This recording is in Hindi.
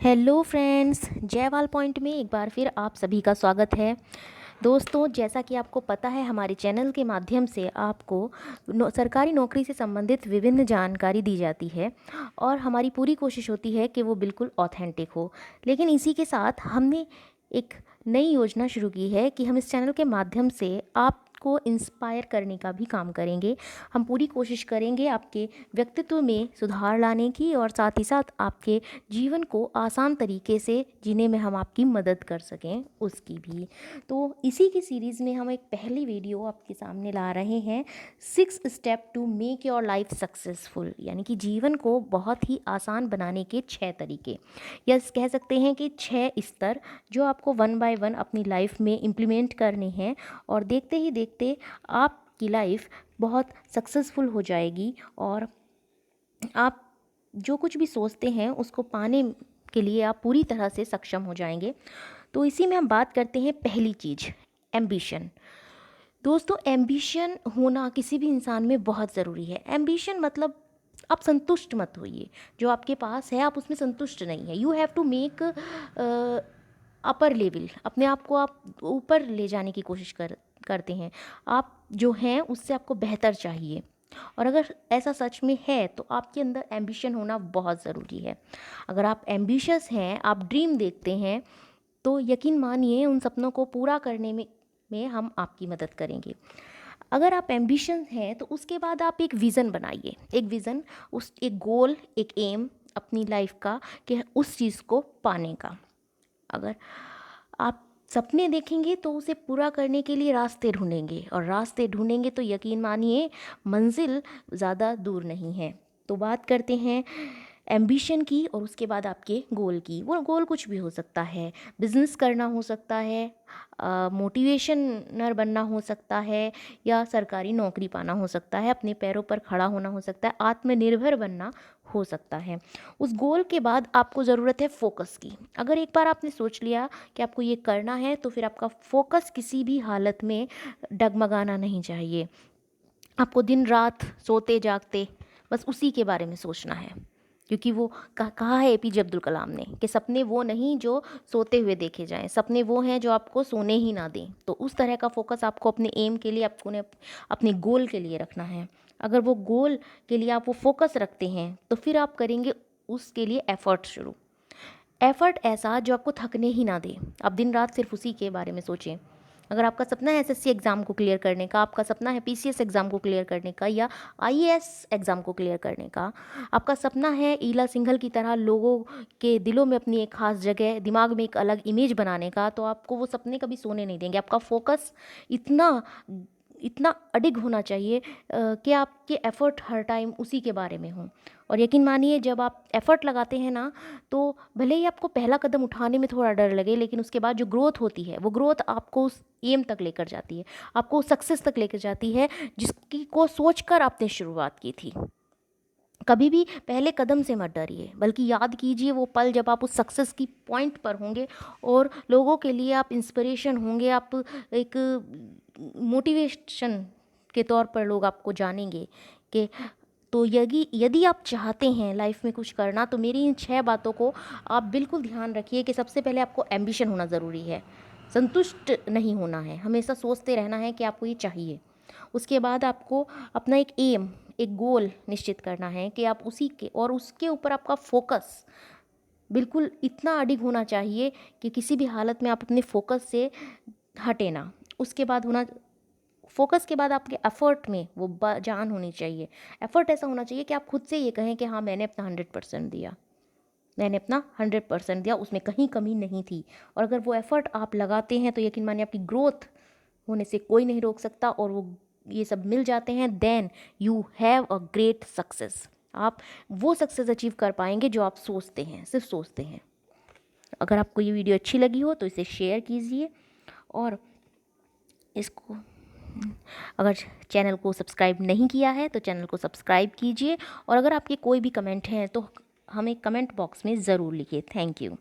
हेलो फ्रेंड्स, जयवाल पॉइंट में एक बार फिर आप सभी का स्वागत है। दोस्तों, जैसा कि आपको पता है, हमारे चैनल के माध्यम से आपको सरकारी नौकरी से संबंधित विभिन्न जानकारी दी जाती है और हमारी पूरी कोशिश होती है कि वो बिल्कुल ऑथेंटिक हो। लेकिन इसी के साथ हमने एक नई योजना शुरू की है कि हम इस चैनल के माध्यम से आपको इंस्पायर करने का भी काम करेंगे। हम पूरी कोशिश करेंगे आपके व्यक्तित्व में सुधार लाने की और साथ ही साथ आपके जीवन को आसान तरीके से जीने में हम आपकी मदद कर सकें उसकी भी। तो इसी की सीरीज़ में हम एक पहली वीडियो आपके सामने ला रहे हैं, 6 step to make your life successful, यानी कि जीवन को बहुत ही आसान बनाने के 6 तरीके, या कह सकते हैं कि 6 स्तर जो आपको वन बाय वन अपनी लाइफ में इम्प्लीमेंट करने हैं और देखते ही देखते आपकी लाइफ बहुत सक्सेसफुल हो जाएगी और आप जो कुछ भी सोचते हैं उसको पाने के लिए आप पूरी तरह से सक्षम हो जाएंगे। तो इसी में हम बात करते हैं पहली चीज़, एम्बिशन। दोस्तों, एम्बिशन होना किसी भी इंसान में बहुत ज़रूरी है। एम्बिशन मतलब आप संतुष्ट मत होइए, जो आपके पास है आप उसमें संतुष्ट नहीं है। You have to make upper level, अपने आप को आप ऊपर ले जाने की कोशिश करते हैं। आप जो हैं उससे आपको बेहतर चाहिए, और अगर ऐसा सच में है तो आपके अंदर एम्बिशन होना बहुत ज़रूरी है। अगर आप एम्बिशियस हैं, आप ड्रीम देखते हैं, तो यकीन मानिए उन सपनों को पूरा करने में हम आपकी मदद करेंगे। अगर आप एम्बिशन हैं तो उसके बाद आप एक विज़न बनाइए, एक विज़न, उस एक गोल, एक एम अपनी लाइफ का, कि उस चीज़ को पाने का। अगर आप सपने देखेंगे तो उसे पूरा करने के लिए रास्ते ढूंढेंगे, और रास्ते ढूंढेंगे तो यकीन मानिए मंजिल ज़्यादा दूर नहीं है। तो बात करते हैं एम्बिशन की और उसके बाद आपके गोल की। वो गोल कुछ भी हो सकता है, बिजनेस करना हो सकता है, मोटिवेशनर बनना हो सकता है, या सरकारी नौकरी पाना हो सकता है, अपने पैरों पर खड़ा होना हो सकता है, आत्मनिर्भर बनना हो सकता है। उस गोल के बाद आपको ज़रूरत है फोकस की। अगर एक बार आपने सोच लिया कि आपको ये करना है तो फिर आपका फोकस किसी भी हालत में डगमगाना नहीं चाहिए। आपको दिन रात सोते जागते बस उसी के बारे में सोचना है, क्योंकि वो कहा है एपीजे अब्दुल कलाम ने कि सपने वो नहीं जो सोते हुए देखे जाएं, सपने वो हैं जो आपको सोने ही ना दें। तो उस तरह का फोकस आपको अपने एम के लिए, आपको अपने गोल के लिए रखना है। अगर वो गोल के लिए आप वो फोकस रखते हैं तो फिर आप करेंगे उसके लिए एफ़र्ट शुरू। एफ़र्ट ऐसा जो आपको थकने ही ना दे। आप दिन रात सिर्फ उसी के बारे में सोचें। अगर आपका सपना है एसएससी एग्ज़ाम को क्लियर करने का, आपका सपना है पीसीएस एग्ज़ाम को क्लियर करने का, या आईएएस एग्ज़ाम को क्लियर करने का, आपका सपना है ईला सिंघल की तरह लोगों के दिलों में अपनी एक ख़ास जगह, दिमाग में एक अलग इमेज बनाने का, तो आपको वो सपने कभी सोने नहीं देंगे। आपका फोकस इतना इतना अडिग होना चाहिए कि आपके एफ़र्ट हर टाइम उसी के बारे में हों। और यकीन मानिए जब आप एफ़र्ट लगाते हैं ना, तो भले ही आपको पहला कदम उठाने में थोड़ा डर लगे, लेकिन उसके बाद जो ग्रोथ होती है वो ग्रोथ आपको उस एम तक लेकर जाती है, आपको सक्सेस तक लेकर जाती है जिसकी को सोचकर आपने शुरुआत की थी। कभी भी पहले कदम से मत डरिए, बल्कि याद कीजिए वो पल जब आप उस सक्सेस की पॉइंट पर होंगे और लोगों के लिए आप इंस्पिरेशन होंगे। आप एक मोटिवेशन के तौर पर लोग आपको जानेंगे कि तो यदि यदि आप चाहते हैं लाइफ में कुछ करना, तो मेरी इन 6 बातों को आप बिल्कुल ध्यान रखिए कि सबसे पहले आपको एम्बिशन होना ज़रूरी है। संतुष्ट नहीं होना है, हमेशा सोचते रहना है कि आपको ये चाहिए। उसके बाद आपको अपना एक एम, एक गोल निश्चित करना है कि आप उसी के, और उसके ऊपर आपका फोकस बिल्कुल इतना अडिग होना चाहिए कि किसी भी हालत में आप अपने फोकस से हटे ना। उसके बाद होना, फोकस के बाद आपके एफ़र्ट में वो जान होनी चाहिए। एफ़र्ट ऐसा होना चाहिए कि आप खुद से ये कहें कि हाँ, मैंने अपना 100% दिया, मैंने अपना 100% दिया, उसमें कहीं कमी नहीं थी। और अगर वो एफ़र्ट आप लगाते हैं तो यकीन मानिए आपकी ग्रोथ होने से कोई नहीं रोक सकता, और वो ये सब मिल जाते हैं, then you have a great success. आप वो सक्सेस अचीव कर पाएंगे जो आप सोचते हैं, सिर्फ सोचते हैं। अगर आपको ये वीडियो अच्छी लगी हो तो इसे शेयर कीजिए, और इसको, अगर चैनल को सब्सक्राइब नहीं किया है तो चैनल को सब्सक्राइब कीजिए, और अगर आपके कोई भी कमेंट हैं तो हमें कमेंट बॉक्स में ज़रूर लिखिए। Thank you.